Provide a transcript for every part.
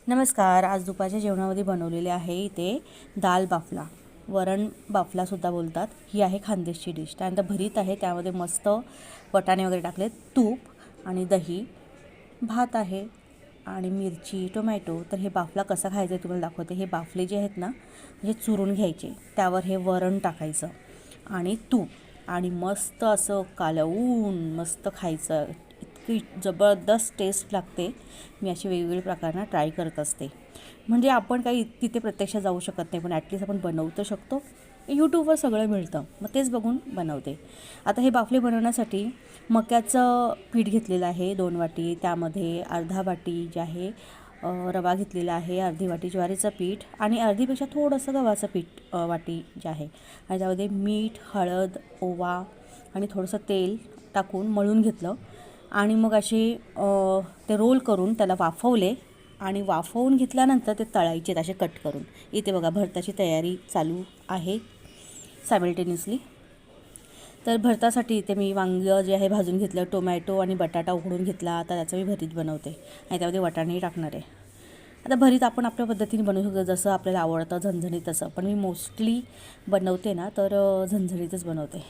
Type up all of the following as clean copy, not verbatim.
नमस्कार. आज दुपारच्या जेवणामध्ये बनवलेले आहे इथे दाल बाफला, वरण बाफलासुद्धा बोलतात. ही आहे खानदेशची डिश. त्यानंतर भरीत आहे, त्यामध्ये मस्त वाटाणे वगैरे टाकलेत, तूप आणि दही, भात आहे आणि मिरची, टोमॅटो. तर हे बाफला कसा खायचा आहे तुम्हाला दाखवते. हे बाफले जे आहेत ना, हे चुरून घ्यायचे, त्यावर हे वरण टाकायचं आणि तूप आणि मस्त असं कालवून मस्त खायचं. इतकी जबरदस्त टेस्ट लागते. मी अशी वेगवेगळ्या प्रकारांना ट्राय करत असते. म्हणजे आपण काही तिथे प्रत्यक्ष जाऊ शकत नाही, पण ॲटलीस्ट आपण बनवू तर शकतो. यूट्यूबवर सगळं मिळतं, मग तेच बघून बनवते. आता हे बाफले बनवण्यासाठी मक्याचं पीठ घेतलेलं आहे 2 वाटी. त्यामध्ये अर्धा वाटी जे आहे रवा घेतलेला आहे, अर्धी वाटी ज्वारीचं पीठ आणि अर्धीपेक्षा थोडंसं गव्हाचं पीठ वाटी जे आहे. आणि त्यामध्ये मीठ, हळद, ओवा आणि थोडंसं तेल टाकून मळून घेतलं आणि मग असे ते रोल करून त्याला वाफवले आणि वाफवून घेतल्यानंतर ते तळायचे असे कट करून. इथे बघा भरताची तयारी चालू आहे सायमल्टेनियसली. तर भरतासाठी इथे मी वांगं जे आहे भाजून घेतलं, टोमॅटो आणि बटाटा उकडून घेतला. आता त्याचं मी भरीत बनवते आणि त्यामध्ये वाटाणेही टाकणार आहे. आता भरीत आपण आपल्या पद्धतीने बनवू शकतो, जसं आपल्याला आवडतं झणझणीत तसं. पण मी मोस्टली बनवते ना तर झणझणीतच बनवते.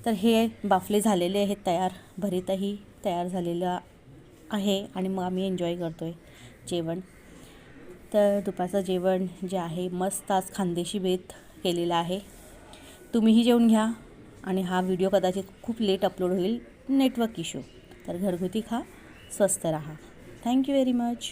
तर हे बाफले झालेले आहेत तयार, भरीतही तयार झालेलं आहे आणि मग आम्ही एन्जॉय करतो आहे जेवण. तर दुपारचं जेवण जे आहे मस्त आज खानदेशी बेत केलेलं आहे. तुम्हीही जेवून घ्या. आणि हा व्हिडिओ कदाचित खूप लेट अपलोड होईल, नेटवर्क इश्यू. तर घरगुती खा, स्वस्त राहा. Thank you very much.